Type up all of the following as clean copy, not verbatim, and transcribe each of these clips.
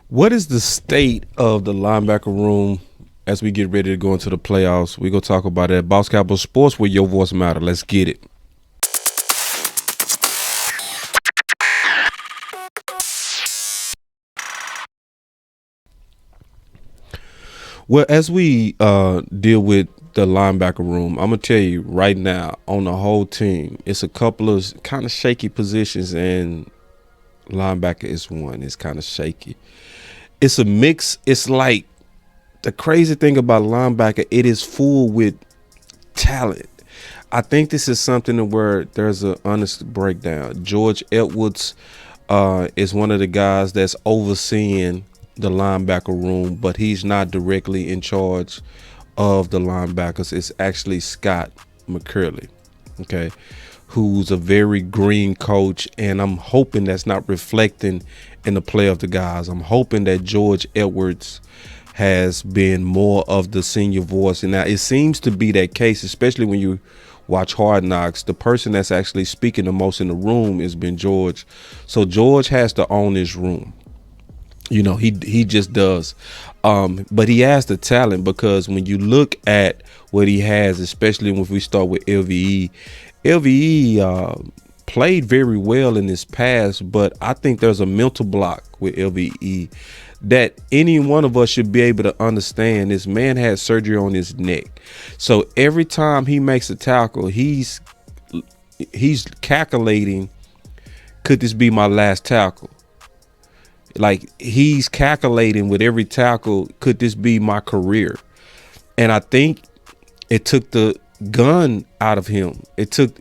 What is the state of the linebacker room as we get ready to go into the playoffs? We're going to talk about it at Boss Cowboy Sports where your voice matters. Let's get it. Well, as we deal with the linebacker room, I'm going to tell you right now on the whole team, it's a couple of kind of shaky positions, and linebacker is one. It's kind of shaky. It's a mix. It's like the crazy thing about linebacker, it is full with talent. I think this is something where there's an honest breakdown. George Edwards is one of the guys that's overseeing the linebacker room, but he's not directly in charge of the linebackers. It's actually Scott McCurley, okay, who's a very green coach, and I'm hoping that's not reflecting in the play of the guys. I'm hoping that George Edwards has been more of the senior voice, and now it seems to be that case, especially when you watch Hard Knocks. The person that's actually speaking the most in the room has been George. So George has to own this room. You know, he just does. But he has the talent, because when you look at what he has, especially when we start with LVE played very well in his past, but I think there's a mental block with LVE that any one of us should be able to understand. This man had surgery on his neck. So every time he makes a tackle, he's calculating, could this be my last tackle? Like, he's calculating with every tackle, could this be my career? And I think it took the gun out of him.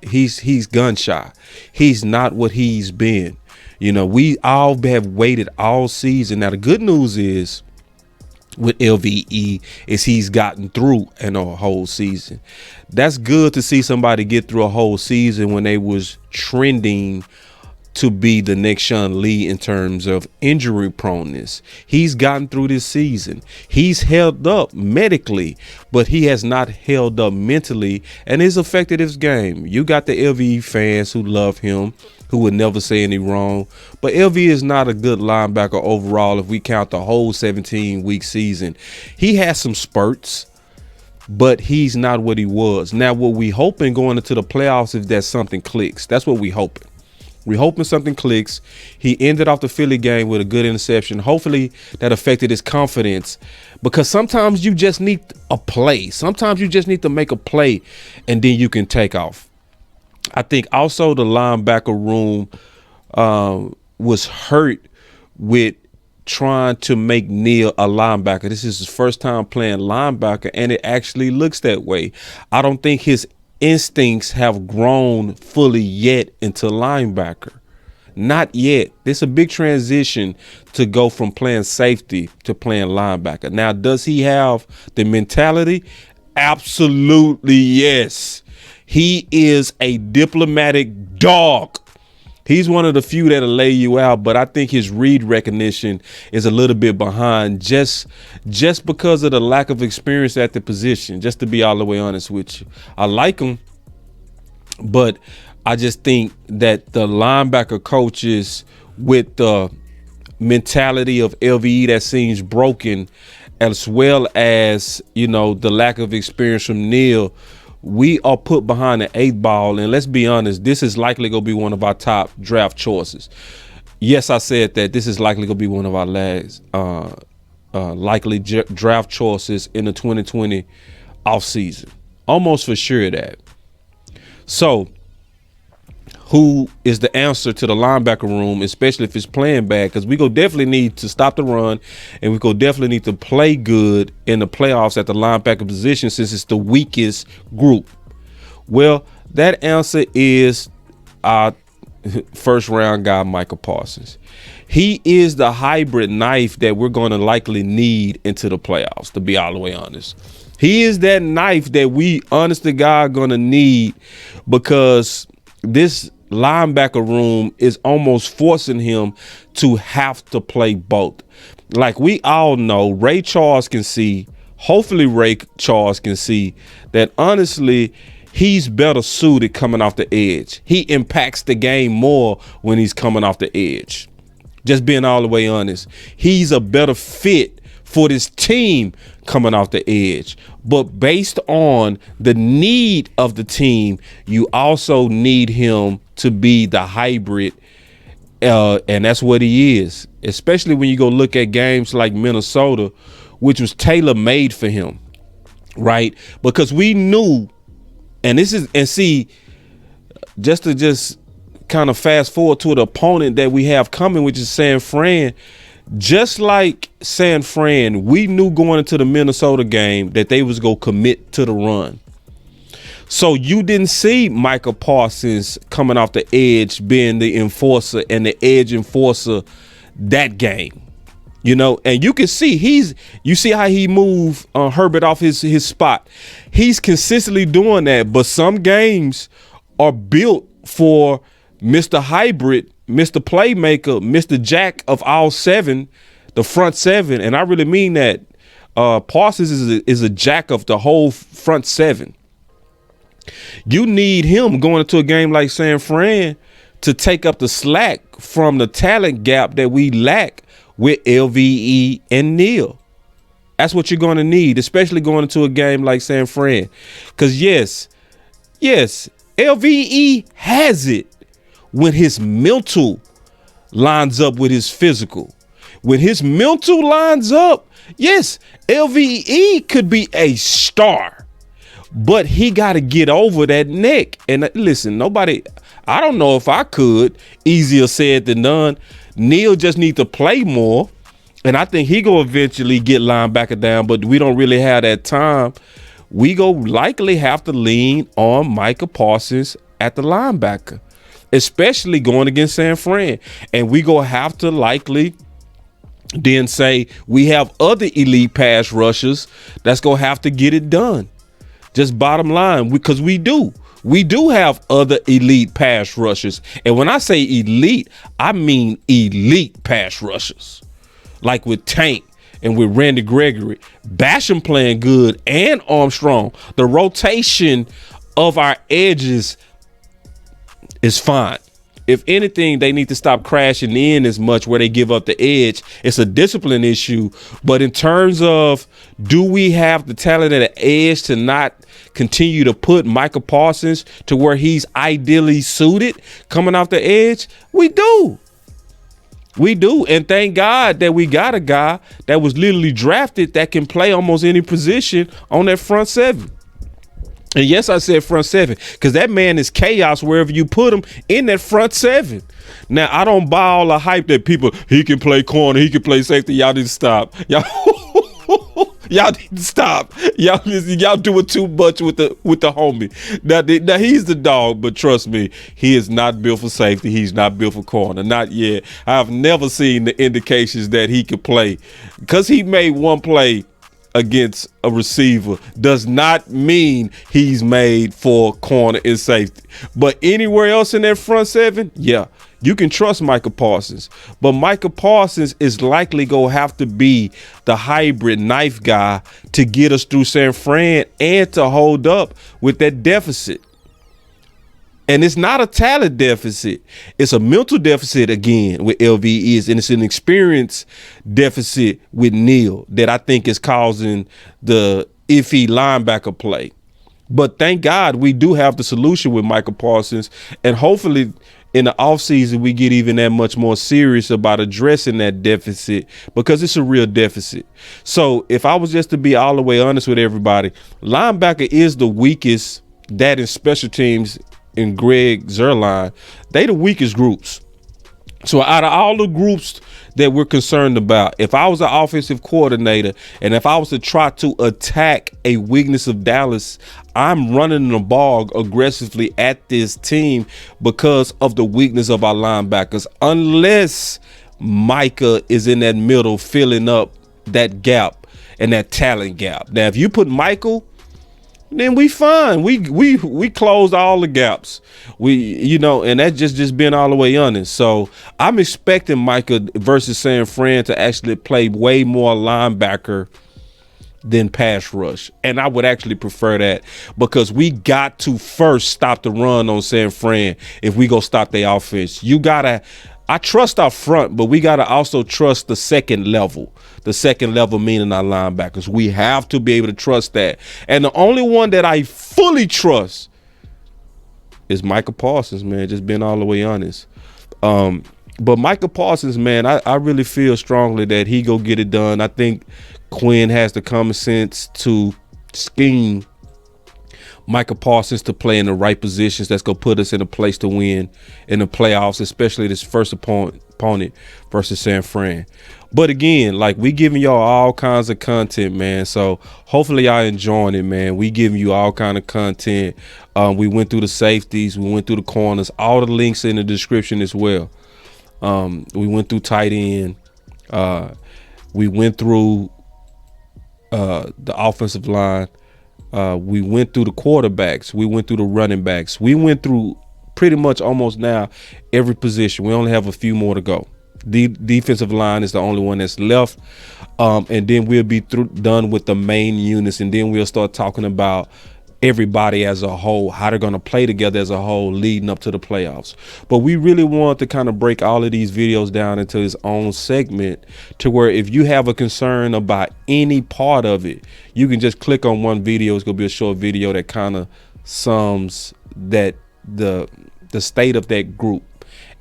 He's gun shy. He's not what he's been. You know, we all have waited all season. Now, the good news is with LVE is he's gotten through in a whole season. That's good to see somebody get through a whole season when they was trending to be the next Sean Lee in terms of injury proneness. He's gotten through this season. He's held up medically, but he has not held up mentally, and it's affected his game. You got the LVE fans who love him, who would never say any wrong, but LVE is not a good linebacker overall if we count the whole 17-week season. He has some spurts, but he's not what he was. Now, what we hoping going into the playoffs is that something clicks. That's what we hoping. We're hoping something clicks. He ended off the Philly game with a good interception. Hopefully that affected his confidence, because sometimes you just need a play. Sometimes you just need to make a play, and then you can take off. I think also the linebacker room was hurt with trying to make Neal a linebacker. This is his first time playing linebacker, and it actually looks that way. I don't think his instincts have grown fully yet into linebacker. Not yet. This is a big transition to go from playing safety to playing linebacker. Now, does he have the mentality? Absolutely yes. He is a diplomatic dog. He's one of the few that'll lay you out, but I think his read recognition is a little bit behind just because of the lack of experience at the position, just to be all the way honest with you. I like him, but I just think that the linebacker coaches with the mentality of LVE that seems broken, as well as, you know, the lack of experience from Neal, we are put behind the 8 ball, and let's be honest, this is likely going to be one of our top draft choices. Yes, I said that this is likely going to be one of our last likely draft choices in the 2020 offseason. Almost for sure that. So, who is the answer to the linebacker room, especially if it's playing bad? Because we go definitely need to stop the run, and we go definitely need to play good in the playoffs at the linebacker position, since it's the weakest group. Well, that answer is our first round guy, Michael Parsons. He is the hybrid knife that we're going to likely need into the playoffs, to be all the way honest. He is that knife that we, honest to God, going to need, because this linebacker room is almost forcing him to have to play both. Like we all know, Ray Charles can see, hopefully Ray Charles can see that honestly, he's better suited coming off the edge. He impacts the game more when he's coming off the edge. Just being all the way honest. He's a better fit for this team coming off the edge. But based on the need of the team, you also need him to be the hybrid. And that's what he is, especially when you go look at games like Minnesota, which was tailor made for him. Right. Because we knew, see, just kind of fast forward to the opponent that we have coming, which is San Fran. Just like San Fran, we knew going into the Minnesota game that they was going to commit to the run. So you didn't see Micah Parsons coming off the edge being the enforcer and the edge enforcer that game. You know, and you can see you see how he moved Herbert off his spot. He's consistently doing that, but some games are built for Mr. Hybrid, Mr. Playmaker, Mr. Jack of all seven, the front seven. And I really mean that. Parsons is a jack of the whole front seven. You need him going into a game like San Fran to take up the slack from the talent gap that we lack with LVE and Neal. That's what you're going to need, especially going into a game like San Fran. Because yes, LVE has it when his mental lines up with his physical. When his mental lines up, yes, LVE could be a star, but he got to get over that neck. And listen, I don't know if I could. Easier said than done. Neal just need to play more, and I think he go eventually get linebacker down, but we don't really have that time. We go likely have to lean on Micah Parsons at the linebacker, especially going against San Fran. And we go have to likely then say we have other elite pass rushers that's going to have to get it done. Just bottom line, because we do. We do have other elite pass rushers. And when I say elite, I mean elite pass rushers. Like with Tank and with Randy Gregory. Basham playing good and Armstrong. The rotation of our edges is fine. If anything, they need to stop crashing in as much where they give up the edge. It's a discipline issue. But in terms of, do we have the talent at the edge to not continue to put Micah Parsons to where he's ideally suited coming off the edge? We do. We do. And thank God that we got a guy that was literally drafted that can play almost any position on that front seven. And yes, I said front seven because that man is chaos wherever you put him in that front seven. Now, I don't buy all the hype that he can play corner, he can play safety. Y'all need to stop. Y'all need to stop. Y'all doing too much with the homie. Now he's the dog, but trust me, he is not built for safety. He's not built for corner. Not yet. I've never seen the indications that he could play. Because he made one play against a receiver does not mean he's made for corner and safety. But anywhere else in that front seven, yeah, you can trust Micah Parsons. But Micah Parsons is likely going to have to be the hybrid knife guy to get us through San Fran and to hold up with that deficit. And it's not a talent deficit. It's a mental deficit again with LVEs, and it's an experience deficit with Neal that I think is causing the iffy linebacker play. But thank God we do have the solution with Micah Parsons, and hopefully in the offseason we get even that much more serious about addressing that deficit because it's a real deficit. So if I was just to be all the way honest with everybody, linebacker is the weakest, that in special teams and Greg Zuerlein, they the weakest groups. So out of all the groups that we're concerned about, if I was an offensive coordinator and if I was to try to attack a weakness of Dallas, I'm running the ball aggressively at this team because of the weakness of our linebackers, unless Micah is in that middle filling up that gap and that talent gap. Now, if you put Michael, then we fine. We closed all the gaps. And that's just being all the way honest. So I'm expecting Micah versus San Fran to actually play way more linebacker than pass rush. And I would actually prefer that because we got to first stop the run on San Fran if we go stop their offense. You gotta I trust our front, but we got to also trust the second level. The second level meaning our linebackers. We have to be able to trust that. And the only one that I fully trust is Micah Parsons, man. Just being all the way honest. But Micah Parsons, man, I really feel strongly that he go get it done. I think Quinn has the common sense to scheme Micah Parsons to play in the right positions that's going to put us in a place to win in the playoffs, especially this first opponent versus San Fran. But again, like, we giving y'all all kinds of content, man. So hopefully y'all enjoying it, man. We giving you all kind of content. We went through the safeties. We went through the corners. All the links in the description as well. We went through tight end. We went through the offensive line. We went through the quarterbacks. We went through the running backs. We went through pretty much almost now every position. We only have a few more to go. The defensive line is the only one that's left. And then we'll be done with the main units. And then we'll start talking about everybody as a whole, how they're going to play together as a whole leading up to the playoffs. But we really want to kind of break all of these videos down into its own segment, to where if you have a concern about any part of it, you can just click on one video. It's going to be a short video that kind of sums that the state of that group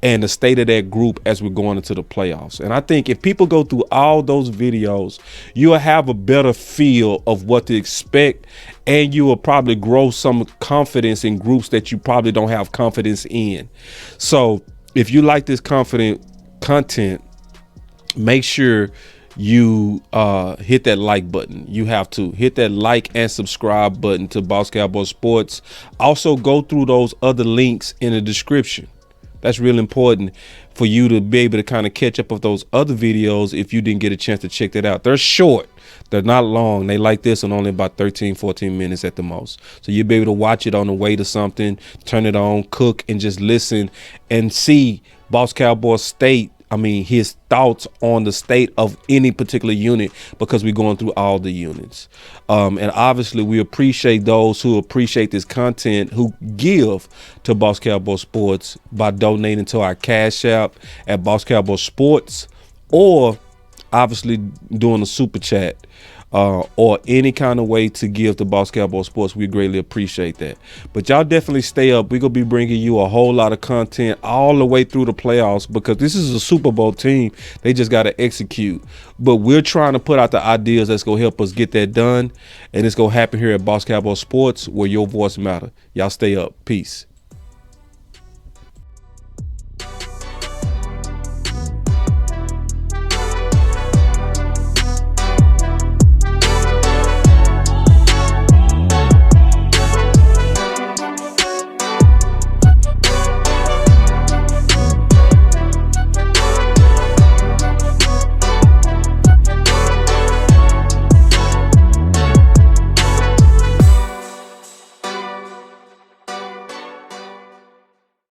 and the state of that group as we're going into the playoffs. And I think if people go through all those videos, you'll have a better feel of what to expect, and you will probably grow some confidence in groups that you probably don't have confidence in. So if you like this content, make sure you hit that like button. You have to hit that like and subscribe button to Boss Cowboy Sports. Also go through those other links in the description. That's real important for you to be able to kind of catch up with those other videos if you didn't get a chance to check that out. They're short. They're not long. They like this one, only about 13, 14 minutes at the most. So you'll be able to watch it on the way to something, turn it on, cook, and just listen and see Boss Cowboy his thoughts on the state of any particular unit, because we're going through all the units. And obviously we appreciate those who appreciate this content, who give to Boss Cowboy Sports by donating to our Cash App at Boss Cowboy Sports, or obviously doing a super chat, or any kind of way to give to Boss Cowboy Sports. We greatly appreciate that. But y'all definitely stay up. We're going to be bringing you a whole lot of content all the way through the playoffs, because this is a Super Bowl team. They just got to execute. But we're trying to put out the ideas that's going to help us get that done. And it's going to happen here at Boss Cowboy Sports, where your voice matters. Y'all stay up. Peace.